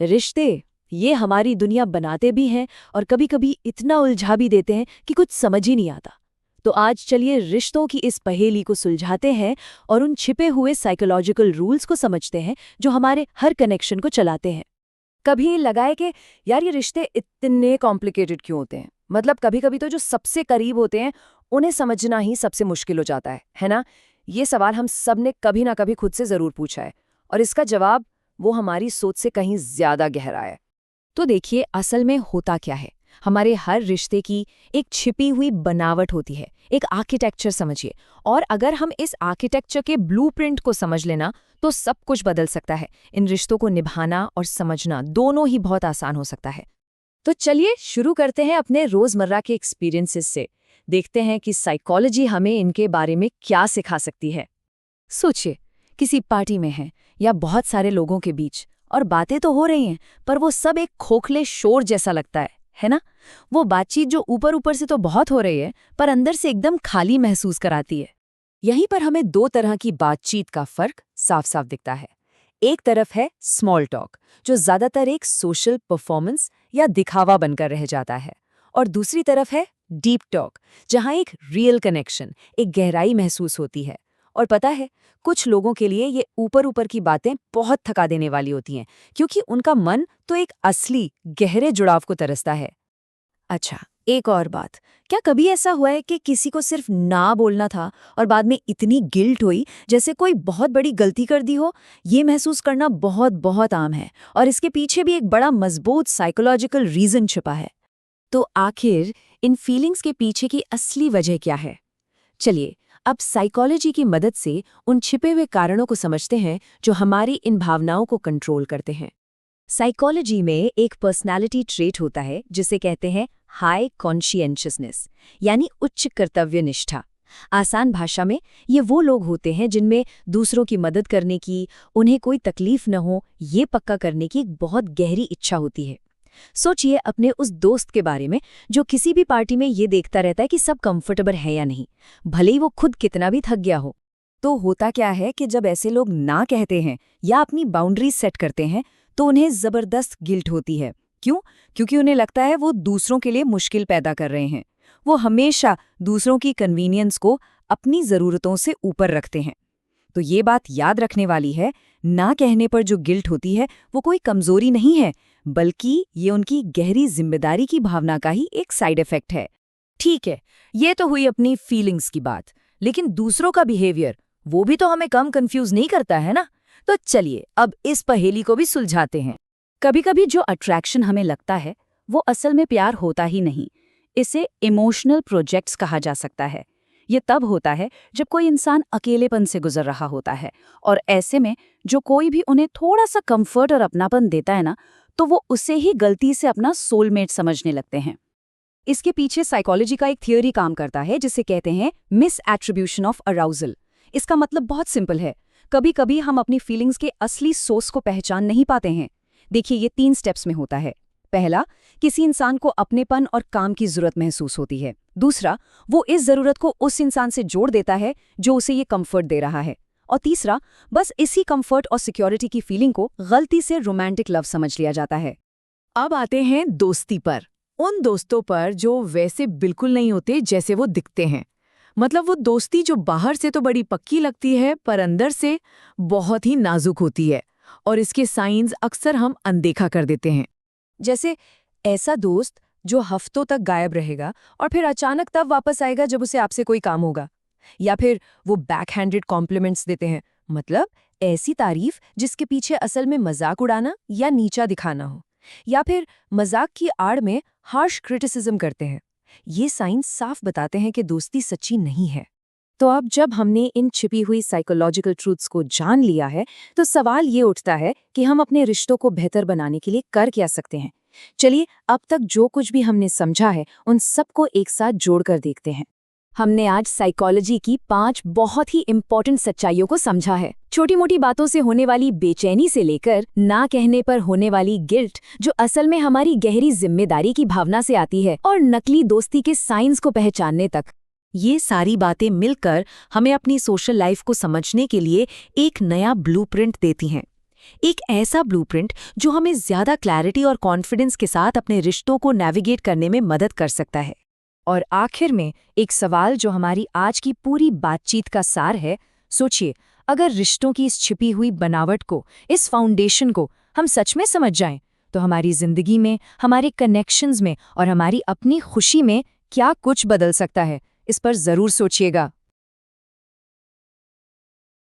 रिश्ते ये हमारी दुनिया बनाते भी हैं और कभी-कभी इतना उलझा भी देते हैं कि कुछ समझ ही नहीं आता। तो आज चलिए रिश्तों की इस पहेली को सुलझाते हैं और उन छिपे हुए साइकोलॉजिकल रूल्स को समझते हैं जो हमारे हर कनेक्शन को चलाते हैं। कभी लगा है कि यार ये रिश्ते इतने कॉम्प्लिकेटेड क्यों होते हैं? मतलब कभी-कभी तो जो सबसे करीब होते हैं उन्हें समझना ही सबसे मुश्किल हो जाता है ना? ये सवाल हम सब ने कभी ना कभी खुद से जरूर पूछा है और इसका जवाब वो हमारी सोच से कहीं ज्यादा गहरा है। तो देखिए असल में होता क्या है, हमारे हर रिश्ते की एक छिपी हुई बनावट होती है, एक आर्किटेक्चर समझिए। और अगर हम इस आर्किटेक्चर के ब्लूप्रिंट को समझ लेना तो सब कुछ बदल सकता है। इन रिश्तों को निभाना और समझना दोनों ही बहुत आसान हो सकता है। तो चलिए शुरू करते हैं अपने रोजमर्रा के एक्सपीरियंसेस से। देखते हैं कि साइकोलॉजी हमें इनके बारे में क्या सिखा सकती है। सोचिए, किसी पार्टी में हैं या बहुत सारे लोगों के बीच और बातें तो हो रही हैं, पर वो सब एक खोखले शोर जैसा लगता है ना? वो बातचीत जो ऊपर ऊपर से तो बहुत हो रही है, पर अंदर से एकदम खाली महसूस कराती है। यहीं पर हमें दो तरह की बातचीत का फर्क साफ साफ दिखता है। एक तरफ है स्मॉल टॉक, जो ज्यादातर एक सोशल परफॉर्मेंस या दिखावा बनकर रह जाता है, और दूसरी तरफ है डीप टॉक, जहां एक रियल कनेक्शन, एक गहराई महसूस होती है। और पता है, कुछ लोगों के लिए ये ऊपर ऊपर की बातें बहुत थका देने वाली होती हैं, क्योंकि उनका मन तो एक असली गहरे जुड़ाव को तरसता है। अच्छा, एक और बात, क्या कभी ऐसा हुआ है कि किसी को सिर्फ ना बोलना था और बाद में इतनी गिल्ट हुई जैसे कोई बहुत बड़ी गलती कर दी हो? ये महसूस करना बहुत बहुत आम है और इसके पीछे भी एक बड़ा मजबूत साइकोलॉजिकल रीजन छिपा है। तो आखिर इन फीलिंग्स के पीछे की असली वजह क्या है? चलिए अब साइकोलॉजी की मदद से उन छिपे हुए कारणों को समझते हैं जो हमारी इन भावनाओं को कंट्रोल करते हैं। साइकोलॉजी में एक पर्सनालिटी ट्रेट होता है जिसे कहते हैं हाई कॉन्शियसनेस, यानी उच्च कर्तव्य निष्ठा। आसान भाषा में ये वो लोग होते हैं जिनमें दूसरों की मदद करने की, उन्हें कोई तकलीफ न हो, ये पक्का करने की एक बहुत गहरी इच्छा होती है। सोचिए अपने उस दोस्त के बारे में जो किसी भी पार्टी में ये देखता रहता है कि सब कंफर्टेबल है या नहीं, भले ही वो खुद कितना भी थक गया हो। तो होता क्या है कि जब ऐसे लोग ना कहते हैं या अपनी बाउंड्रीज सेट करते हैं तो उन्हें जबरदस्त गिल्ट होती है। क्यों? क्योंकि उन्हें लगता है वो दूसरों के लिए मुश्किल पैदा कर रहे हैं। वो हमेशा दूसरों की कन्वीनियंस को अपनी ज़रूरतों से ऊपर रखते हैं। तो ये बात याद रखने वाली है, ना कहने पर जो गिल्ट होती है वो कोई कमजोरी नहीं है, बल्कि ये उनकी गहरी जिम्मेदारी की भावना का ही एक साइड इफेक्ट है। ठीक है, ये तो हुई अपनी फीलिंग्स की बात, लेकिन दूसरों का बिहेवियर, वो भी तो हमें कम कंफ्यूज नहीं करता है ना? तो चलिए अब इस पहेली को भी सुलझाते हैं। कभी-कभी जो अट्रैक्शन हमें लगता है वो असल में प्यार होता ही नहीं। इसे इमोशनल प्रोजेक्ट्स कहा जा सकता है। ये तब होता है जब कोई इंसान अकेलेपन से गुजर रहा होता है और ऐसे में जो कोई भी उन्हें थोड़ा सा कंफर्ट और अपनापन देता है ना, तो वो उसे ही गलती से अपना सोलमेट समझने लगते हैं। इसके पीछे साइकोलॉजी का एक थियोरी काम करता है जिसे कहते हैं मिस एट्रीब्यूशन ऑफ अराउजल। इसका मतलब बहुत सिंपल है, कभी कभी हम अपनी फीलिंग्स के असली सोर्स को पहचान नहीं पाते हैं। देखिए ये 3 स्टेप्स में होता है। पहला, किसी इंसान को अपनेपन और काम की जरूरत महसूस होती है। दूसरा, वो इस जरूरत को उस इंसान से जोड़ देता है जो उसे ये कंफर्ट दे रहा है। और तीसरा, बस इसी कंफर्ट और सिक्योरिटी की फीलिंग को गलती से रोमांटिक लव समझ लिया जाता है। अब आते हैं दोस्ती पर। उन दोस्तों पर जो वैसे बिल्कुल नहीं होते जैसे वो दिखते हैं। मतलब वो दोस्ती जो बाहर से तो बड़ी पक्की लगती है पर अंदर से बहुत ही नाजुक होती है, और इसके साइंस अक्सर हम अनदेखा कर देते हैं। जैसे ऐसा दोस्त जो हफ्तों तक गायब रहेगा और फिर अचानक तब वापस आएगा जब उसे आपसे कोई काम होगा। या फिर वो बैकहैंडेड कॉम्प्लीमेंट्स देते हैं, मतलब ऐसी तारीफ जिसके पीछे असल में मजाक उड़ाना या नीचा दिखाना हो। या फिर मजाक की आड़ में हार्श क्रिटिसिज्म करते हैं। ये साइंस साफ बताते हैं कि दोस्ती सच्ची नहीं है। तो अब जब हमने इन छिपी हुई साइकोलॉजिकल ट्रूथ्स को जान लिया है तो सवाल ये उठता है कि हम अपने रिश्तों को बेहतर बनाने के लिए कर क्या सकते हैं। चलिए अब तक जो कुछ भी हमने समझा है उन सबको एक साथ जोड़कर देखते हैं। हमने आज साइकोलॉजी की 5 बहुत ही इंपॉर्टेंट सच्चाइयों को समझा है। छोटी मोटी बातों से होने वाली बेचैनी से लेकर ना कहने पर होने वाली गिल्ट, जो असल में हमारी गहरी जिम्मेदारी की भावना से आती है, और नकली दोस्ती के साइंस को पहचानने तक। ये सारी बातें मिलकर हमें अपनी सोशल लाइफ को समझने के लिए एक नया ब्लूप्रिंट देती हैं। एक ऐसा ब्लूप्रिंट जो हमें ज़्यादा क्लैरिटी और कॉन्फिडेंस के साथ अपने रिश्तों को नेविगेट करने में मदद कर सकता है। और आखिर में एक सवाल जो हमारी आज की पूरी बातचीत का सार है, सोचिए, अगर रिश्तों की इस छिपी हुई बनावट को, इस फाउंडेशन को हम सच में समझ जाएं, तो हमारी जिंदगी में, हमारे कनेक्शंस में और हमारी अपनी खुशी में क्या कुछ बदल सकता है, इस पर ज़रूर सोचिएगा।